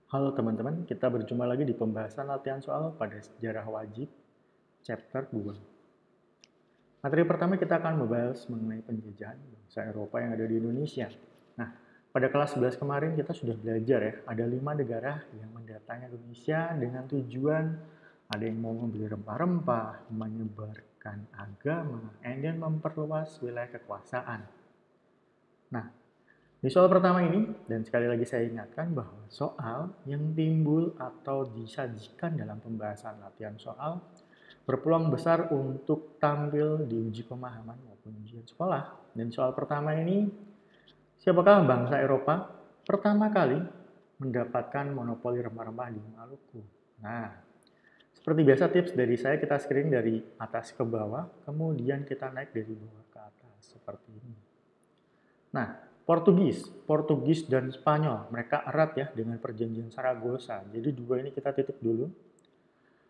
Halo teman-teman, kita berjumpa lagi di pembahasan latihan soal pada sejarah wajib, chapter 2. Materi pertama kita akan membahas mengenai penjajahan bangsa Eropa yang ada di Indonesia. Nah, pada kelas 11 kemarin kita sudah belajar ya, ada 5 negara yang mendatangi Indonesia dengan tujuan ada yang mau membeli rempah-rempah, menyebarkan agama, dan memperluas wilayah kekuasaan. Nah, di soal pertama ini, dan sekali lagi saya ingatkan bahwa soal yang timbul atau disajikan dalam pembahasan latihan soal berpeluang besar untuk tampil di uji pemahaman maupun ujian sekolah. Dan soal pertama ini, siapakah bangsa Eropa pertama kali mendapatkan monopoli rempah-rempah di Maluku? Nah, seperti biasa tips dari saya kita screen dari atas ke bawah, kemudian kita naik dari bawah ke atas seperti ini. Nah, Portugis dan Spanyol, mereka erat ya dengan perjanjian Saragossa. Jadi dua ini kita titik dulu.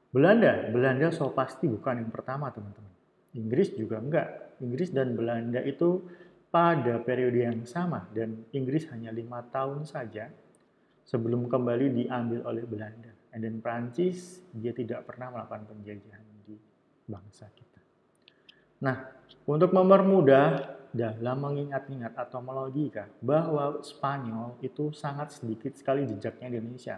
Belanda so pasti bukan yang pertama teman-teman. Inggris juga enggak. Inggris dan Belanda itu pada periode yang sama dan Inggris hanya 5 tahun saja sebelum kembali diambil oleh Belanda. Dan Prancis dia tidak pernah melakukan penjajahan di bangsa kita. Nah, untuk mempermudah dalam mengingat-ingat atau melogika bahwa Spanyol itu sangat sedikit sekali jejaknya di Indonesia.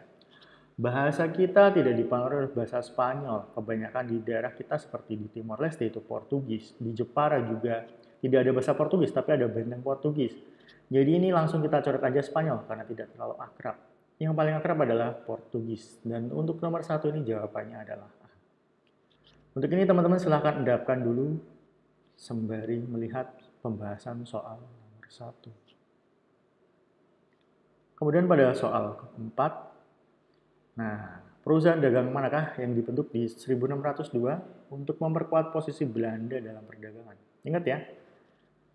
Bahasa kita tidak dipengaruhi oleh bahasa Spanyol. Kebanyakan di daerah kita seperti di Timor Leste itu Portugis. Di Jepara juga tidak ada bahasa Portugis, tapi ada benteng Portugis. Jadi ini langsung kita coret aja Spanyol karena tidak terlalu akrab. Yang paling akrab adalah Portugis. Dan untuk nomor satu ini jawabannya adalah A. Untuk ini teman-teman silahkan endapkan dulu sembari melihat pembahasan soal nomor 1. Kemudian pada soal keempat, nah, perusahaan dagang manakah yang dibentuk di 1602 untuk memperkuat posisi Belanda dalam perdagangan? Ingat ya,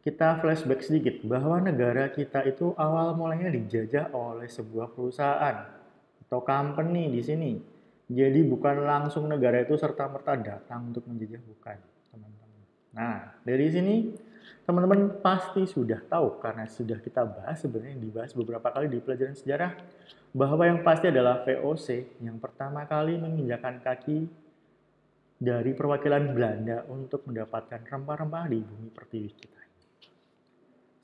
kita flashback sedikit bahwa negara kita itu awal mulanya dijajah oleh sebuah perusahaan atau company di sini. Jadi bukan langsung negara itu serta-merta datang untuk menjajah, bukan, teman-teman. Nah, dari sini teman-teman pasti sudah tahu karena sudah kita bahas sebenarnya dibahas beberapa kali di pelajaran sejarah bahwa yang pasti adalah VOC yang pertama kali menginjakan kaki dari perwakilan Belanda untuk mendapatkan rempah-rempah di bumi pertiwi kita.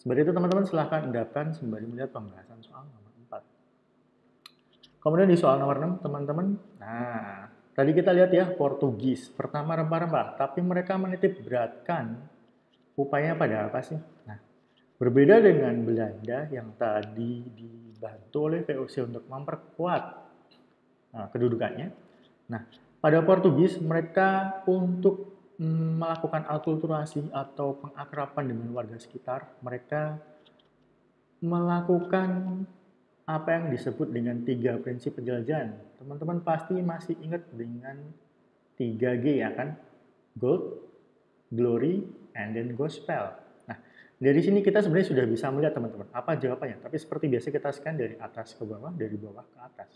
Seperti itu teman-teman silahkan endapkan sembari melihat pembahasan soal nomor 4. Kemudian di soal nomor 6 teman-teman, nah tadi kita lihat ya Portugis pertama rempah-rempah, tapi mereka menitip beratkan upaya pada apa sih? Nah, berbeda dengan Belanda yang tadi dibantu oleh VOC untuk memperkuat kedudukannya. Nah, pada Portugis mereka untuk melakukan akulturasi atau pengakraban dengan warga sekitar, mereka melakukan apa yang disebut dengan 3 prinsip penjelajahan. Teman-teman pasti masih ingat dengan 3G ya kan? Gold, Glory, and then Gospel. Nah, dari sini kita sebenarnya sudah bisa melihat teman-teman apa jawabannya. Tapi seperti biasa kita scan dari atas ke bawah, dari bawah ke atas.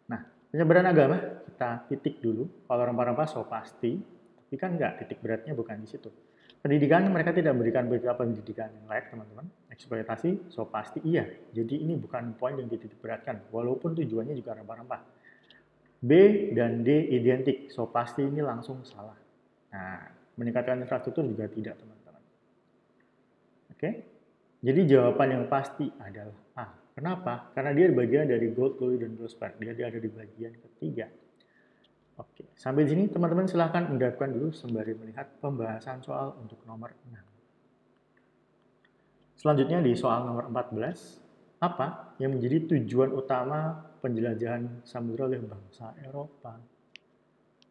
Nah, penyebaran agama kita titik dulu. Kalau rempah-rempah so pasti, tapi kan enggak, titik beratnya bukan di situ. Pendidikan mereka tidak memberikan beberapa pendidikan yang layak teman-teman. Eksploitasi so pasti iya. Jadi ini bukan poin yang dititik beratkan, walaupun tujuannya juga rempah-rempah. B dan D identik, so pasti ini langsung salah. Nah, meningkatkan infrastruktur juga tidak teman-teman. Oke? Jadi jawaban yang pasti adalah A. Kenapa? Karena dia bagian dari gold, glory, dan prosper. Dia ada di bagian ketiga. Oke, sampai di sini teman-teman silahkan endapkan dulu sembari melihat pembahasan soal untuk nomor 6. Selanjutnya di soal nomor 14, apa yang menjadi tujuan utama penjelajahan samudera oleh bangsa Eropa?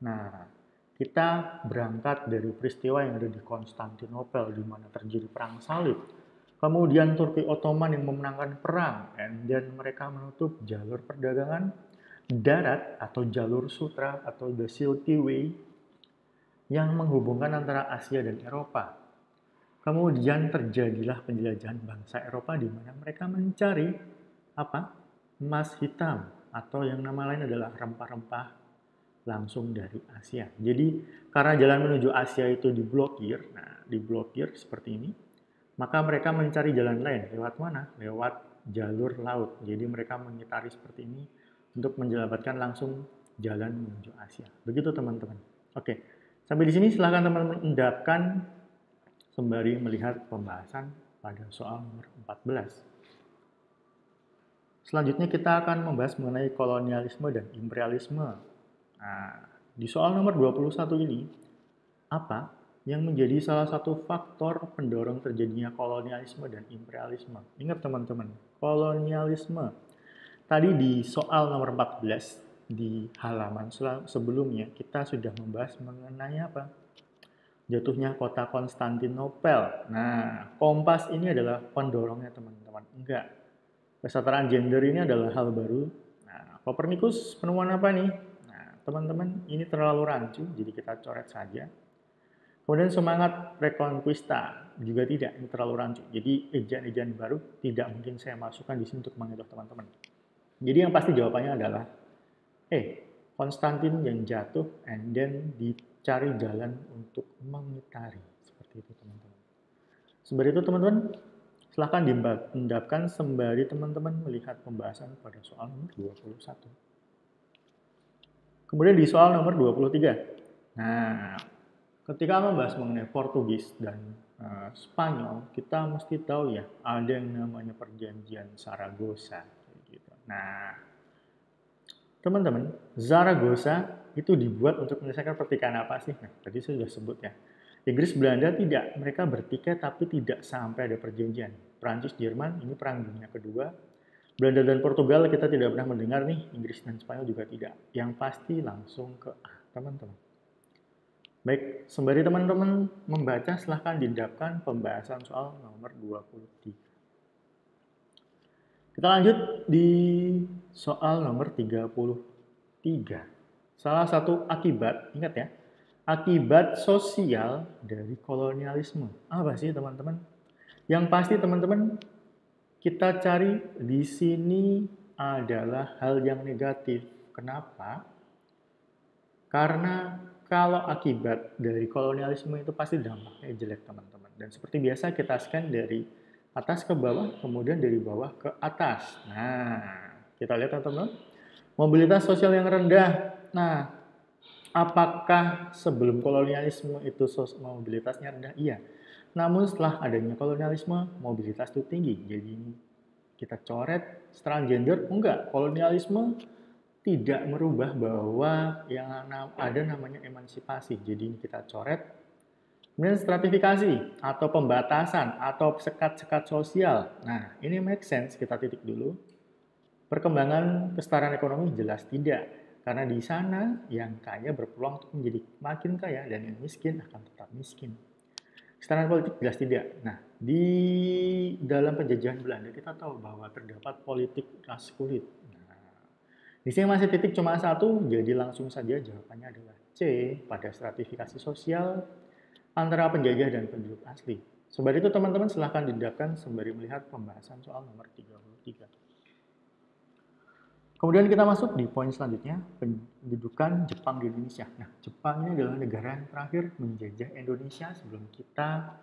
Nah, kita berangkat dari peristiwa yang ada di Konstantinopel di mana terjadi perang salib. Kemudian Turki Ottoman yang memenangkan perang, dan mereka menutup jalur perdagangan darat atau jalur sutra atau the Silky Way yang menghubungkan antara Asia dan Eropa. Kemudian terjadilah penjelajahan bangsa Eropa di mana mereka mencari apa? Emas hitam atau yang nama lain adalah rempah-rempah langsung dari Asia. Jadi karena jalan menuju Asia itu diblokir seperti ini, maka mereka mencari jalan lain. Lewat mana? Lewat jalur laut. Jadi mereka mengitari seperti ini untuk menyelamatkan langsung jalan menuju Asia. Begitu teman-teman. Oke, sampai di sini silahkan teman-teman endapkan sembari melihat pembahasan pada soal nomor 14. Selanjutnya kita akan membahas mengenai kolonialisme dan imperialisme. Nah, di soal nomor 21 ini, apa yang menjadi salah satu faktor pendorong terjadinya kolonialisme dan imperialisme? Ingat teman-teman, kolonialisme. Tadi di soal nomor 14, di halaman sebelumnya, kita sudah membahas mengenai apa? Jatuhnya kota Konstantinopel. Nah, Kompas ini adalah pendorongnya teman-teman. Enggak. Kesetaraan gender ini adalah hal baru. Nah, Kopernikus penemuan apa nih? Nah, teman-teman, ini terlalu rancu, jadi kita coret saja. Kemudian semangat Reconquista juga tidak, ini terlalu rancu. Jadi ejaan-ejaan baru tidak mungkin saya masukkan di sini untuk mengeluh teman-teman. Jadi yang pasti jawabannya adalah Konstantin yang jatuh and then dicari jalan untuk mengitari. Seperti itu teman-teman. Sembari itu teman-teman, silahkan diendapkan sembari teman-teman melihat pembahasan pada soal nomor 21. Kemudian di soal nomor 23. Nah, ketika membahas mengenai Portugis dan Spanyol, kita mesti tahu ya, ada yang namanya perjanjian Zaragoza. Gitu. Nah, teman-teman, Zaragoza itu dibuat untuk menyelesaikan pertikaian apa sih? Nah, tadi saya sudah sebut ya. Inggris, Belanda tidak, mereka bertikai tapi tidak sampai ada perjanjian. Prancis, Jerman, ini perang dunia kedua. Belanda dan Portugal kita tidak pernah mendengar nih, Inggris dan Spanyol juga tidak. Yang pasti langsung ke A, teman-teman. Baik, sembari teman-teman membaca, silahkan diendapkan pembahasan soal nomor 23. Kita lanjut di soal nomor 33. Salah satu akibat, ingat ya, akibat sosial dari kolonialisme. Apa sih teman-teman? Yang pasti teman-teman, kita cari di sini adalah hal yang negatif. Kenapa? Karena kalau akibat dari kolonialisme itu pasti dampaknya jelek teman-teman. Dan seperti biasa kita scan dari atas ke bawah, kemudian dari bawah ke atas. Nah, kita lihat teman-teman. Mobilitas sosial yang rendah. Nah, apakah sebelum kolonialisme itu mobilitasnya rendah? Iya. Namun setelah adanya kolonialisme, mobilitas itu tinggi. Jadi kita coret setelah gender, enggak. Kolonialisme tidak merubah bahwa yang ada namanya emansipasi. Jadi kita coret. Kemudian stratifikasi atau pembatasan atau sekat-sekat sosial. Nah, ini make sense, kita titik dulu. Perkembangan kesetaraan ekonomi jelas tidak. Karena di sana yang kaya berpeluang untuk menjadi makin kaya dan yang miskin akan tetap miskin. Kesetaraan politik jelas tidak. Nah, di dalam penjajahan Belanda kita tahu bahwa terdapat politik ras kulit. Nah, di sini masih titik cuma satu, jadi langsung saja jawabannya adalah C pada stratifikasi sosial antara penjajah dan penduduk asli. Sembari itu teman-teman silahkan didapkan sembari melihat pembahasan soal nomor 33. Kemudian kita masuk di poin selanjutnya, pendudukan Jepang di Indonesia. Nah, Jepang ini adalah negara yang terakhir menjajah Indonesia sebelum kita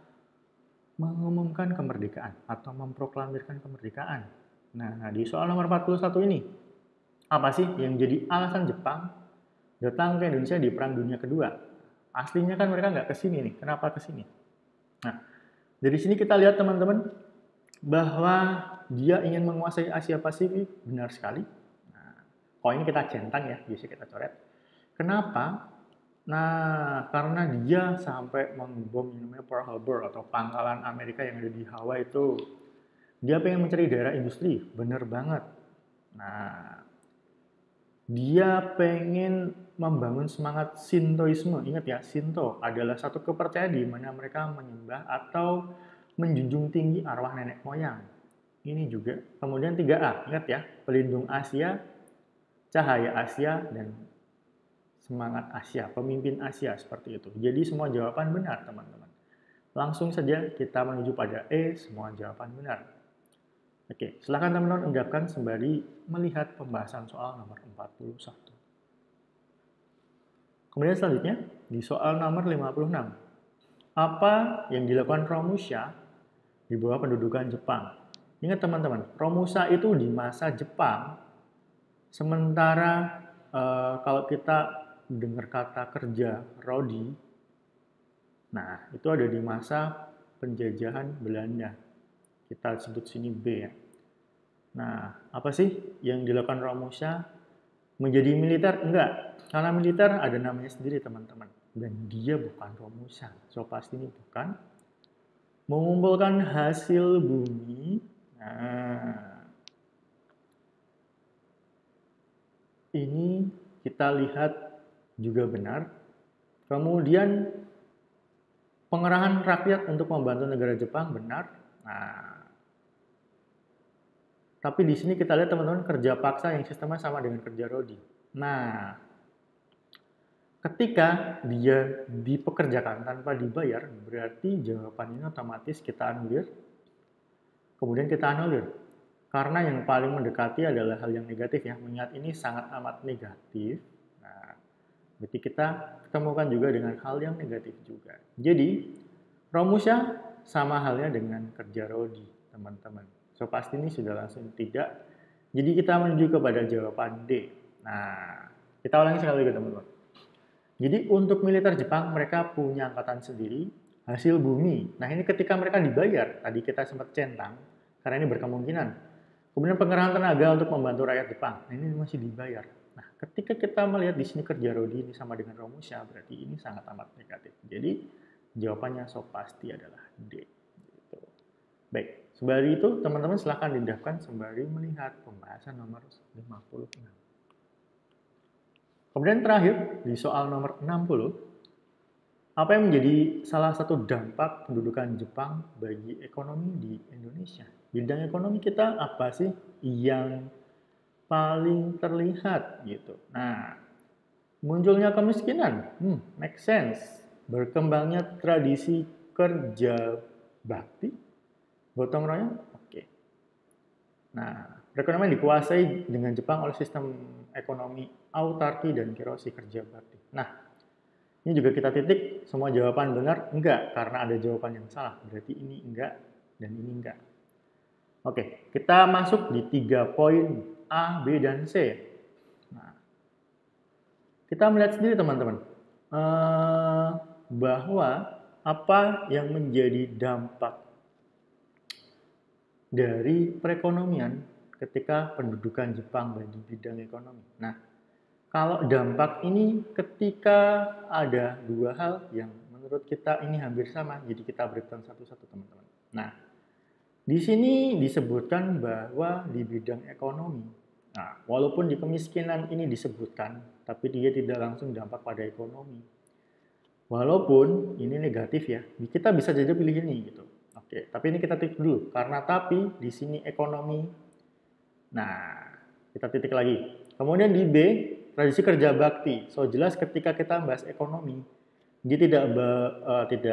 mengumumkan kemerdekaan atau memproklamirkan kemerdekaan. Nah, di soal nomor 41 ini, apa sih yang jadi alasan Jepang datang ke Indonesia di Perang Dunia Kedua? Aslinya kan mereka nggak ke sini nih. Kenapa ke sini? Nah, dari sini kita lihat teman-teman bahwa dia ingin menguasai Asia Pasifik, benar sekali. Nah, ini kita centang ya, bisa kita coret. Kenapa? Nah, karena dia sampai membom yang namanya Pearl Harbor atau pangkalan Amerika yang ada di Hawaii itu. Dia pengen mencari daerah industri, benar banget. Nah, dia pengen membangun semangat Shintoisme. Ingat ya, Shinto adalah satu kepercayaan di mana mereka menyembah atau menjunjung tinggi arwah nenek moyang. Ini juga. Kemudian 3A, ingat ya, pelindung Asia, cahaya Asia, dan semangat Asia, pemimpin Asia, seperti itu. Jadi semua jawaban benar, teman-teman. Langsung saja kita menuju pada E, semua jawaban benar. Oke, silakan teman-teman endapkan sembari melihat pembahasan soal nomor 41. Kemudian selanjutnya, di soal nomor 56. Apa yang dilakukan Romusha di bawah pendudukan Jepang? Ingat teman-teman, Romusa itu di masa Jepang, sementara kalau kita dengar kata kerja Rodi, nah itu ada di masa penjajahan Belanda. Kita sebut sini B ya. Nah, apa sih yang dilakukan Romusa? Menjadi militer? Enggak. Karena militer ada namanya sendiri teman-teman. Dan dia bukan Romusa. So pasti ini bukan. Mengumpulkan hasil bumi. Nah, ini kita lihat juga benar. Kemudian pengerahan rakyat untuk membantu negara Jepang benar. Nah, tapi di sini kita lihat teman-teman kerja paksa yang sistemnya sama dengan kerja Rodi. Nah, ketika dia dipekerjakan tanpa dibayar, berarti jawaban ini otomatis kita anulir. Kemudian kita anulir. Karena yang paling mendekati adalah hal yang negatif ya. Mengingat ini sangat amat negatif. Nah, berarti kita temukan juga dengan hal yang negatif juga. Jadi, Romusha sama halnya dengan kerja Rodi, teman-teman. So, pasti ini sudah langsung tidak. Jadi, kita menuju kepada jawaban D. Nah, kita ulangi sekali lagi, teman-teman. Jadi, untuk militer Jepang, mereka punya angkatan sendiri, hasil bumi. Nah, ini ketika mereka dibayar, tadi kita sempat centang, karena ini berkemungkinan. Kemudian pengerahan tenaga untuk membantu rakyat Jepang. Nah, ini masih dibayar. Nah, ketika kita melihat di sini kerja Rodi ini sama dengan Romusha, berarti ini sangat amat negatif. Jadi, jawabannya so pasti adalah D. Gitu. Baik, sembari itu teman-teman silahkan didaftarkan sembari melihat pembahasan nomor 56. Kemudian terakhir, di soal nomor 60, apa yang menjadi salah satu dampak pendudukan Jepang bagi ekonomi di Indonesia? Bidang ekonomi kita apa sih yang paling terlihat gitu? Nah, munculnya kemiskinan, make sense. Berkembangnya tradisi kerja bakti, gotong royong, oke. Nah, perekonomian dikuasai dengan Jepang oleh sistem ekonomi autarki dan kirosi kerja bakti. Nah, ini juga kita titik, semua jawaban benar, enggak, karena ada jawaban yang salah. Berarti ini enggak, dan ini enggak. Oke, kita masuk di 3 poin A, B, dan C. Nah, kita melihat sendiri teman-teman, bahwa apa yang menjadi dampak dari perekonomian ketika pendudukan Jepang di bidang ekonomi. Nah, kalau dampak ini ketika ada 2 hal yang menurut kita ini hampir sama, jadi kita breakdown satu-satu teman-teman. Nah, di sini disebutkan bahwa di bidang ekonomi, nah walaupun di kemiskinan ini disebutkan, tapi dia tidak langsung dampak pada ekonomi. Walaupun ini negatif ya, kita bisa jadi pilih ini gitu. Oke, tapi ini kita titik dulu, karena tapi di sini ekonomi. Nah, kita titik lagi. Kemudian di B, tradisi kerja bakti. So jelas ketika kita bahas ekonomi, dia tidak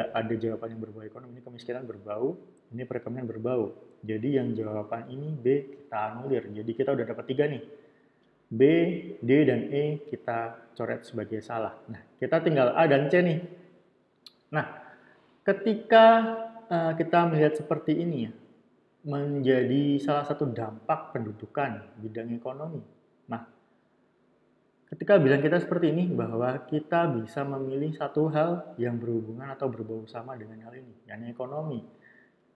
ada jawaban yang berbau ekonomi. Ini kemiskinan berbau, ini perekonomian berbau. Jadi yang jawaban ini B kita anulir. Jadi kita udah dapat 3 nih. B, D, dan E kita coret sebagai salah. Nah, kita tinggal A dan C nih. Nah, ketika kita melihat seperti ini ya, menjadi salah satu dampak pendudukan bidang ekonomi. Nah, ketika bilang kita seperti ini, bahwa kita bisa memilih satu hal yang berhubungan atau berbau sama dengan hal ini, yakni ekonomi.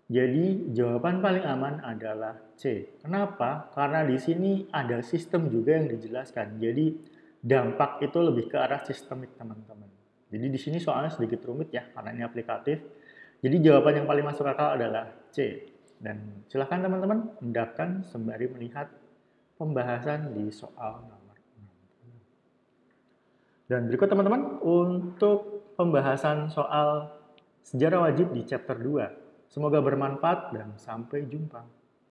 Jadi jawaban paling aman adalah C. Kenapa? Karena di sini ada sistem juga yang dijelaskan. Jadi dampak itu lebih ke arah sistemik teman-teman. Jadi di sini soalnya sedikit rumit ya, karena ini aplikatif. Jadi jawaban yang paling masuk akal adalah C. Dan silakan teman-teman hendakkan sembari melihat pembahasan di soal nomor 60. Dan berikut teman-teman untuk pembahasan soal sejarah wajib di chapter 2. Semoga bermanfaat dan sampai jumpa.